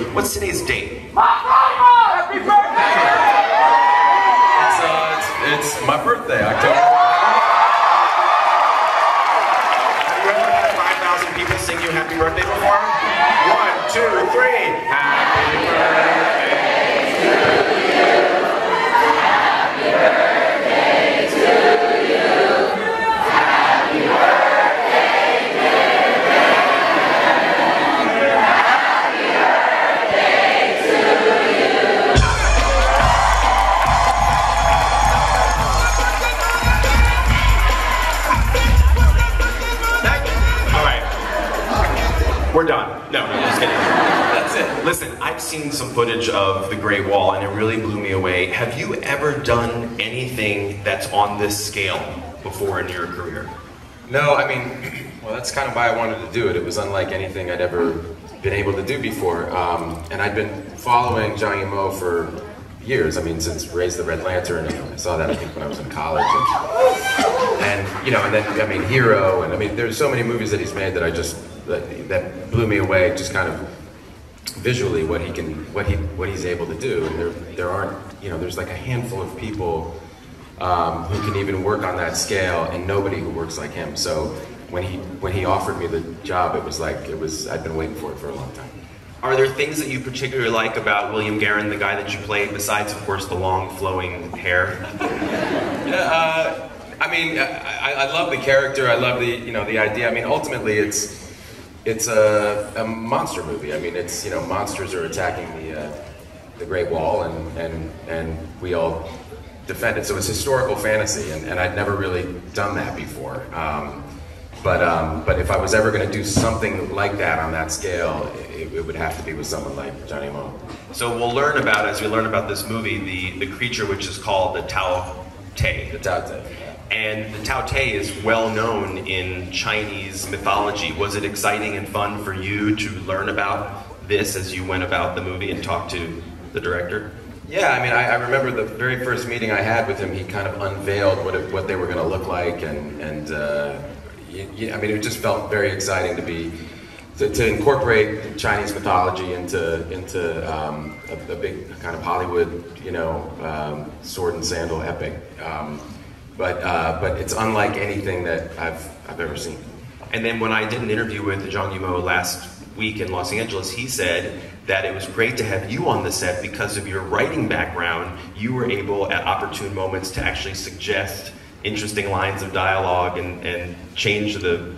What's today's date? Happy birthday! It's my birthday, October. Have you ever had 5,000 people sing you happy birthday before? 1, 2, 3. Happy birthday to you. Happy birthday to you. Happy birthday, dear Dan. Happy birthday to you. All right. We're done. No, just kidding. That's it. Listen, I've seen some footage of the Great Wall and it really blew me away. Have you ever done anything that's on this scale before in your career? No, I mean, well, that's kind of why I wanted to do it. It was unlike anything I'd ever been able to do before. And I'd been following Zhang Yimou for years. I mean, since Raise the Red Lantern, and I saw that I think when I was in college. And you know, and then, I mean, Hero, and I mean, there's so many movies that he's made that I just, that blew me away, just kind of visually what he can, what he's able to do. And there aren't, you know, there's like a handful of people who can even work on that scale, and nobody who works like him. So when he offered me the job, it was like, I'd been waiting for it for a long time. Are there things that you particularly like about William Guerin, the guy that you played, besides, of course, the long flowing hair? Yeah, I mean, I love the character. I love the, you know, the idea. I mean, ultimately, it's a monster movie. I mean, it's, you know, monsters are attacking the Great Wall, and we all defend it. So it's historical fantasy, and I'd never really done that before. But if I was ever going to do something like that on that scale, it would have to be with someone like Zhang Yimou. So we'll learn about, as we learn about this movie, the creature which is called the Tao Te. The Tao Te. And the Tao Te is well known in Chinese mythology. Was it exciting and fun for you to learn about this as you went about the movie and talked to the director? Yeah, I mean, I remember the very first meeting I had with him, he kind of unveiled what they were going to look like, and I mean, it just felt very exciting to incorporate Chinese mythology into a big kind of Hollywood, you know, sword and sandal epic. But it's unlike anything that I've ever seen. And then when I did an interview with Zhang Yimou last week in Los Angeles, he said that it was great to have you on the set because of your writing background. You were able, at opportune moments, to actually suggest interesting lines of dialogue and change a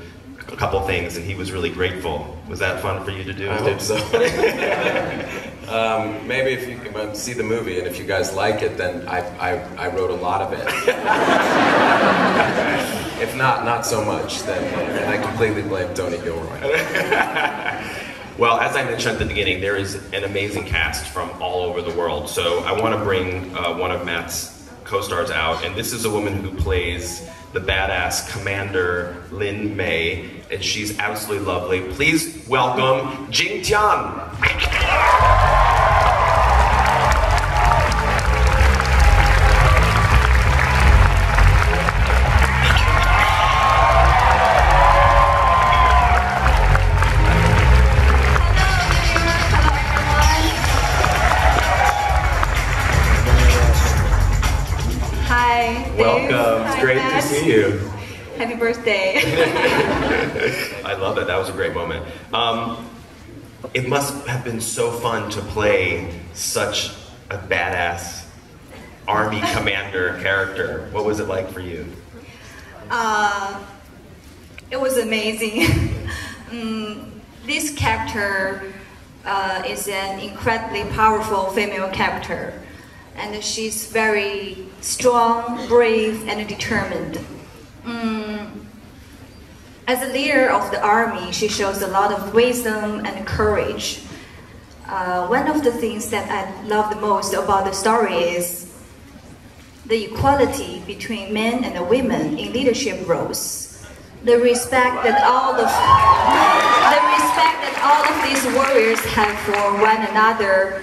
couple things, and he was really grateful. Was that fun for you to do? I hope so. Maybe if you can see the movie, and if you guys like it, then I wrote a lot of it. If not so much, then I completely blame Tony Gilroy. Well, as I mentioned at the beginning, there is an amazing cast from all over the world. So I want to bring one of Matt's co-stars out, and this is a woman who plays the badass Commander Lin Mei, and she's absolutely lovely. Please welcome Jing Tian. Welcome. It's great to see you. Happy birthday. I love it. That was a great moment. It must have been so fun to play such a badass army commander character. What was it like for you? It was amazing. This character is an incredibly powerful female character. And she's very strong, brave, and determined. As a leader of the army, she shows a lot of wisdom and courage. One of the things that I love the most about the story is the equality between men and women in leadership roles. The respect that all of these warriors have for one another,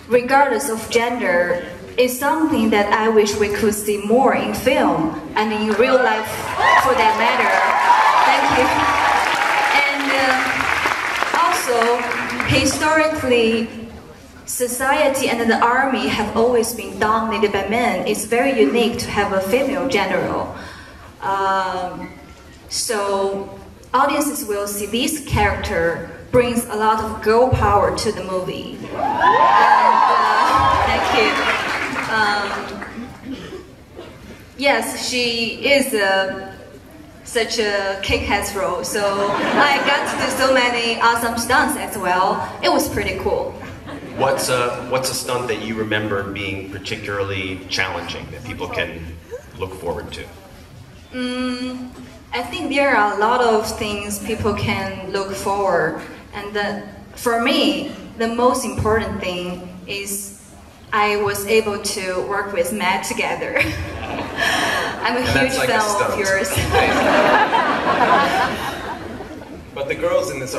regardless of gender, is something that I wish we could see more in film and in real life for that matter. Thank you. And also, historically, society and the army have always been dominated by men, it's very unique to have a female general. So audiences will see this character brings a lot of girl power to the movie. And, thank you. Yes, she is such a kick-ass role, so I got to do so many awesome stunts as well. It was pretty cool. What's a stunt that you remember being particularly challenging that people can look forward to? I think there are a lot of things people can look forward, and for me, the most important thing is I was able to work with Matt together. I'm a huge fan of yours. But the girls in this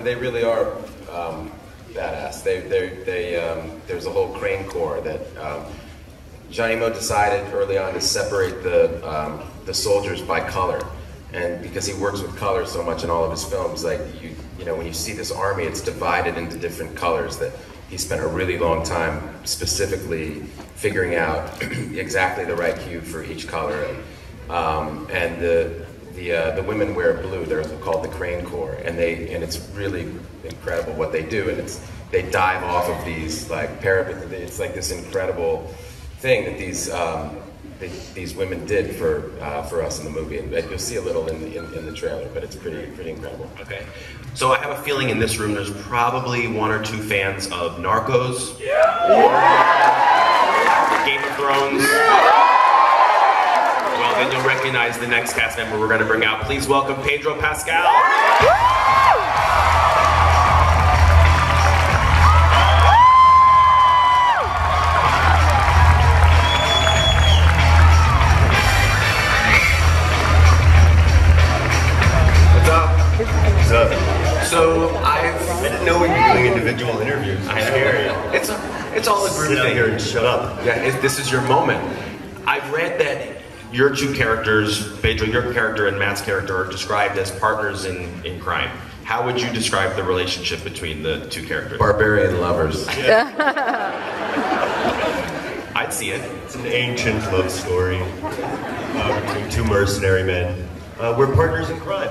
they really are badass. There's a whole crane corps that Jean Yimou decided early on to separate the soldiers by color, and because he works with color so much in all of his films, like you know when you see this army, it's divided into different colors that he spent a really long time specifically figuring out exactly the right hue for each color, and the women wear blue. They're called the crane corps, and it's really incredible what they do, and they dive off of these like parapet. It's like this incredible thing that these women did for us in the movie, and you'll see a little in the trailer, but it's pretty incredible. Okay, so I have a feeling in this room there's probably one or two fans of Narcos, or Game of Thrones. Well, then you'll recognize the next cast member we're going to bring out. Please welcome Pedro Pascal. So I didn't know we'd be doing individual interviews. I know. It's all a group Sit thing. out here and shut up. Yeah, this is your moment. I've read that your two characters, Pedro, your character and Matt's character, are described as partners in crime. How would you describe the relationship between the two characters? Barbarian lovers. I'd see it. It's an ancient love story between two mercenary men. We're partners in crime.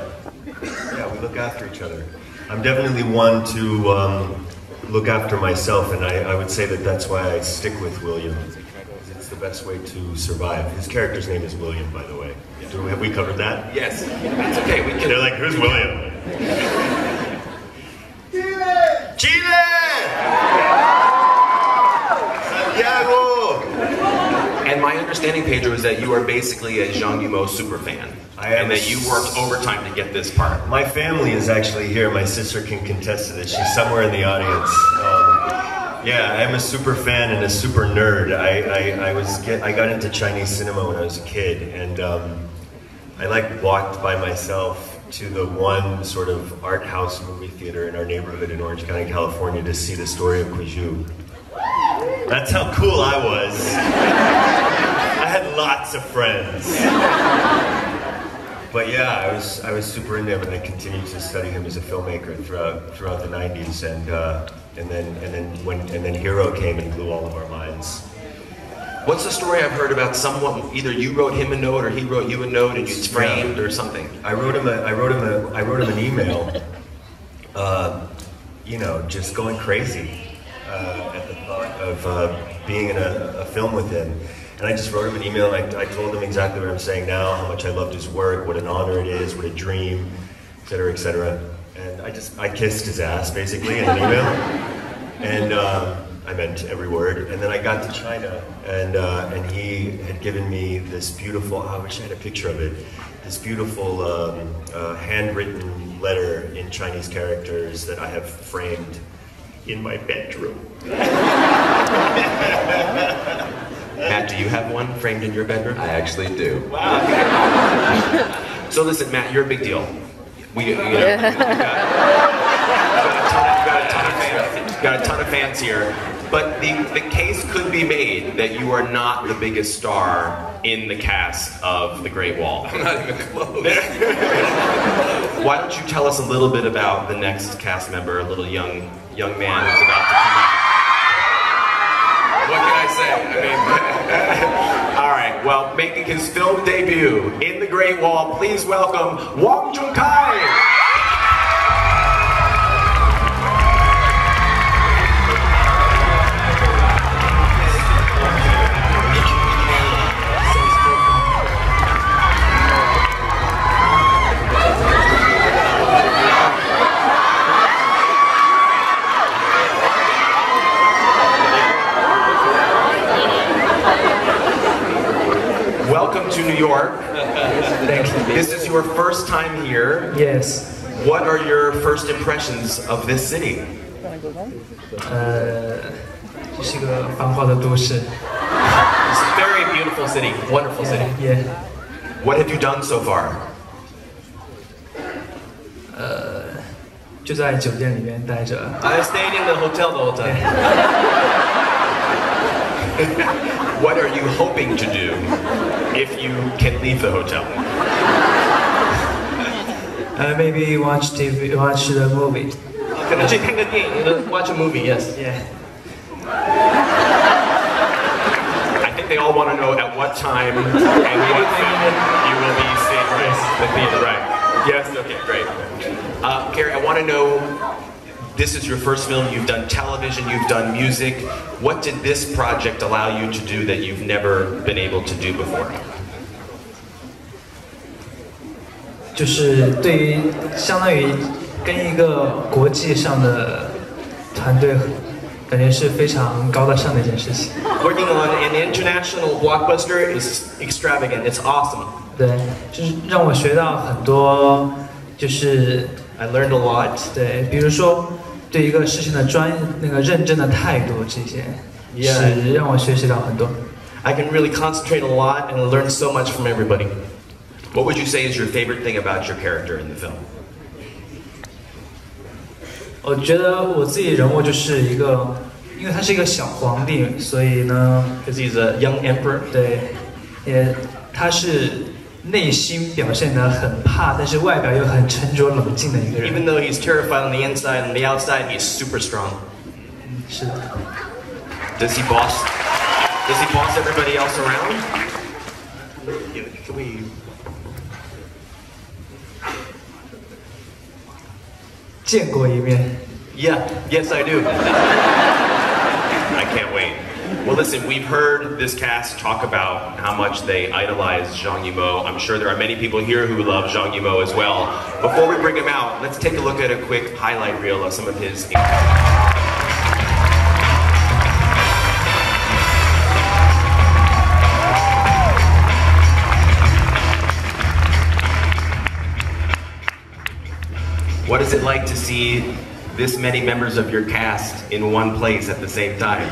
Yeah, we look after each other. I'm definitely one to look after myself, and I would say that that's why I stick with William. It's the best way to survive. His character's name is William, by the way. Have we covered that? Yes. It's okay. We can. They're like, who's William? Chile! Santiago! And my understanding, Pedro, is that you are basically a Jean Yimou super fan. And that you worked overtime to get this part. My family is actually here. My sister can contest to this. She's somewhere in the audience. Yeah, I'm a super fan and a super nerd. I got into Chinese cinema when I was a kid, and I walked by myself to the one sort of art house movie theater in our neighborhood in Orange County, California, to see The Story of Kwiju. That's how cool I was. I had lots of friends. But yeah, I was super into him, and I continued to study him as a filmmaker throughout the '90s, and then Hero came and blew all of our minds. What's the story I've heard about someone? Either you wrote him a note, or he wrote you a note, and it's framed, or something. I wrote him an email. You know, just going crazy at the thought of being in a film with him. And I just wrote him an email, and I told him exactly what I'm saying now, how much I loved his work, what an honor it is, what a dream, et cetera, et cetera. And I kissed his ass, basically, in an email. And I meant every word. And then I got to China, and he had given me this beautiful, I wish I had a picture of it, this beautiful handwritten letter in Chinese characters that I have framed in my bedroom. Matt, do you have one framed in your bedroom? I actually do. Wow. So listen, Matt, you're a big deal. You've got a ton of fans here. But the case could be made that you are not the biggest star in the cast of The Great Wall. I'm not even close. Why don't you tell us a little bit about the next cast member, a little young man who's about to come out? film debut in the Great Wall. Please welcome Wong Jung-kai. Welcome to New York. Thank you. This is your first time here. Yes. What are your first impressions of this city? 这是个繁华的都市。 It's a very beautiful city, wonderful city. Yeah. What have you done so far? 就在酒店里面待着。 I stayed in the hotel the whole time. What are you hoping to do if you can leave the hotel? Maybe watch TV, watch the movie. 可能去看个电影 watch a movie, yes. Yeah. I think they all want to know at what time and what film you will be seeing the theater. Right. Yes, okay, great. Carrie, I want to know, this is your first film, you've done television, you've done music. What did this project allow you to do that you've never been able to do before? 就是对于相当于跟一个国际上的团队，感觉是非常高大上的一件事情。 Working on an international blockbuster is extravagant. It's awesome. 对，就是让我学到很多，就是 I learned a lot. 对，比如说对一个事情的认真的态度，这些是让我学习到很多。 I can really concentrate a lot and learn so much from everybody. What would you say is your favorite thing about your character in the film? 我觉得我自己人物就是一个，因为他是一个小皇帝，所以呢， Because he's a young emperor. 对，他是内心表现得很怕，但是外表又很沉着冷静的一个人。 Even though he's terrified on the inside, on the outside, he's super strong. 是的。 Does he boss everybody else around? Can we... 见过一面。 Yeah, yes I do. I can't wait. Well, listen, we've heard this cast talk about how much they idolize Zhang Yimou. I'm sure there are many people here who love Zhang Yimou as well. Before we bring him out, let's take a look at a quick highlight reel of some of his... What is it like to see this many members of your cast in one place at the same time?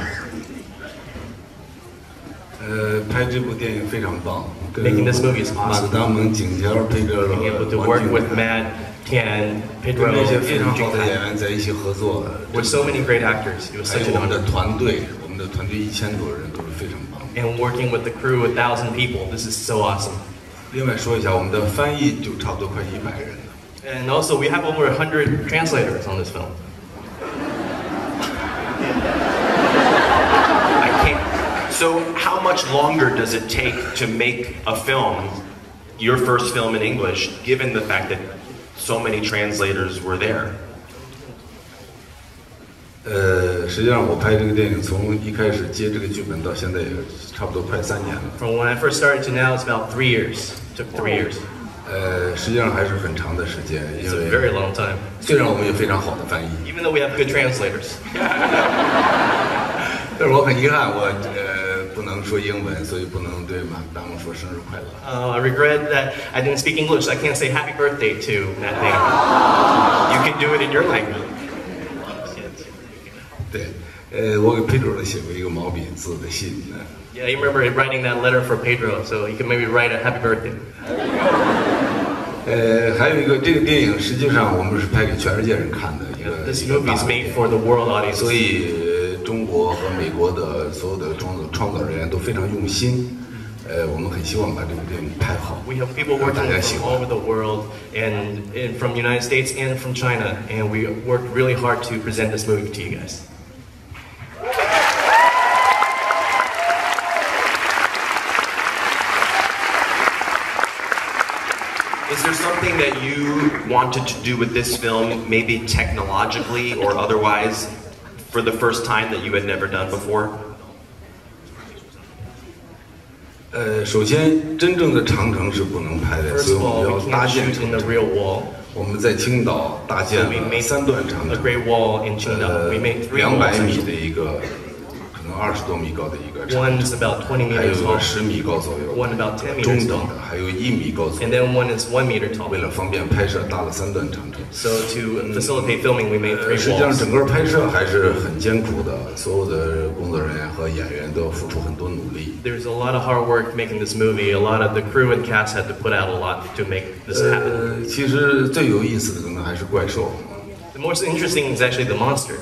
拍这部电影非常棒。 Making this movie is awesome. 马达蒙、景条、佩德 Being able to work with Matt, Ken, 跟 Pedro, 那些非常 and 好的演 Jung-kai. 员在一起合作， With so many great actors, it was 还 such 有 an 我们的 honor. 团队，我们的团队1000多人都是非常棒。 And working with the crew, 1,000 people, this is so awesome. 另外说一下，我们的翻译就差不多快100人了。 And also, we have over 100 translators on this film. I can't... So how much longer does it take to make a film, your first film in English, given the fact that so many translators were there? 实际上我拍这个电影从一开始接这个剧本到现在也差不多快3年了。 From when I first started to now, it's about 3 years. It took 3 years. 实际上还是很长的时间， It's 因 a 为 very long time. 虽然我们有非常好的翻译， Even though we have good translators. 但是我很遗憾，我不能说英文，所以不能对马达蒙说生日快乐。 I regret that I didn't speak English. I can't say happy birthday to Matt Damon. You can do it in your language. 对，我给佩卓的写过一个毛笔字的信呢。 Yeah, I remember writing that letter for Pedro, so he could maybe write a happy birthday. 还有一个，这个电影实际上我们是拍给全世界人看的一个 This 一个 movie 大 is 的电 made 影 for the world audience. 所以中国和美国的所有的创造人员都非常用心。我们很希望把这部电影拍好， We have people 让大 working 家喜 from 欢 all over。the world and from the United States and from China, and we worked really hard to present this movie to you guys. that you wanted to do with this film, maybe technologically or otherwise, for the first time that you had never done before? 首先，真正的长城是不能拍的， First 所以 of 我 all, 们 we 要搭 can't 建 shoot 长 in the 城。 real wall. 我们在青岛搭建 So we 了 made 3段长 the 城， Great Wall in Qingdao. We made 3 walls. 200米的一个，可能20多米高的一个长 One 城， is about 20还有 meters 一个 tall, 10米高左右 one about 10 meters 中 tall, 等的，还有1米高左 and 右。 then one is 1 meter tall. 为了方便拍摄，搭了3段长城。 So to facilitate filming, we made 3实际上， walls. 整个拍摄还是很艰苦的，所有的工作人员和演员都要付出很多努力。 There's a lot of hard work making this movie. A lot of the crew and cast had to put out a lot to make this happen. 其实最有意思的可能还是怪兽， The most interesting is actually the monster.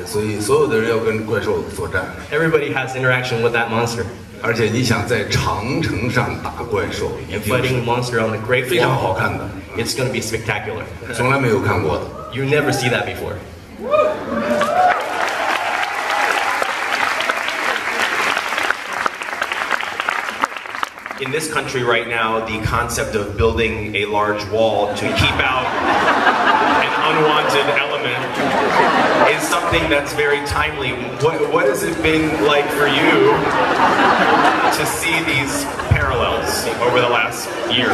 所以所有的人要跟怪兽作战， Everybody has interaction with that monster. 而且你想在长城上打怪兽，一 And 定 fighting 是 monster on the Great 非常好 Wall, 看的， it's going to be spectacular. 从来没有看过的。 You never see that before. In this country right now, the concept of building a large wall to keep out an unwanted element is something that's very timely. What has it been like for you to see these parallels over the last year?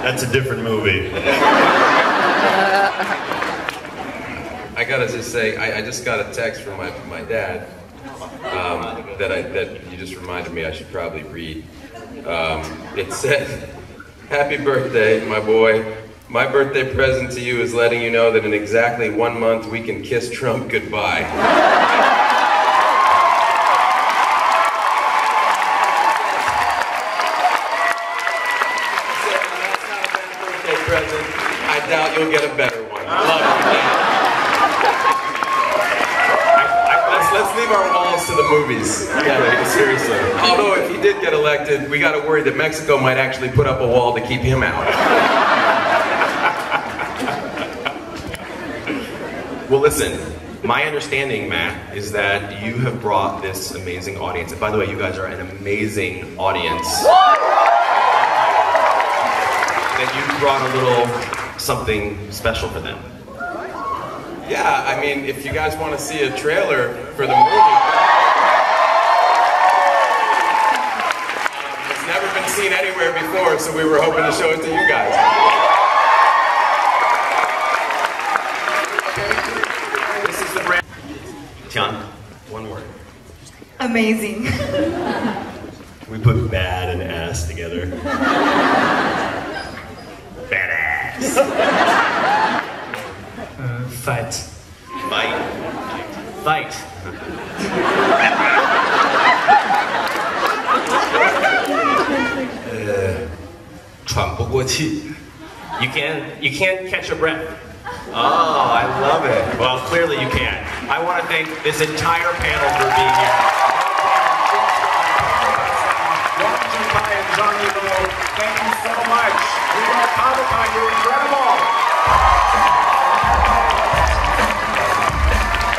That's a different movie. I gotta just say, I just got a text from my dad that you just reminded me I should probably read. It said, "Happy birthday, my boy. My birthday present to you is letting you know that in exactly 1 month we can kiss Trump goodbye." Present. I doubt you'll get a better one. Love you, Dad. Let's leave our walls to the movies. Yeah, seriously. Although if he did get elected, we got to worry that Mexico might actually put up a wall to keep him out. Well, listen, my understanding, Matt, is that you have brought this amazing audience. And by the way, you guys are an amazing audience. That you brought a little something special for them. Yeah, I mean, if you guys want to see a trailer for the movie, it's never been seen anywhere before, so we were hoping to show it to you guys. This is the brand. Tian, one word. Amazing. We put bad and ass together. Badass. Fight. Fight. Fight. 喘不过气。 You can't catch your breath. Oh, I love it. Well, clearly you can. I want to thank this entire panel for being here. Thank you so much. We are Comic-Con. You're incredible.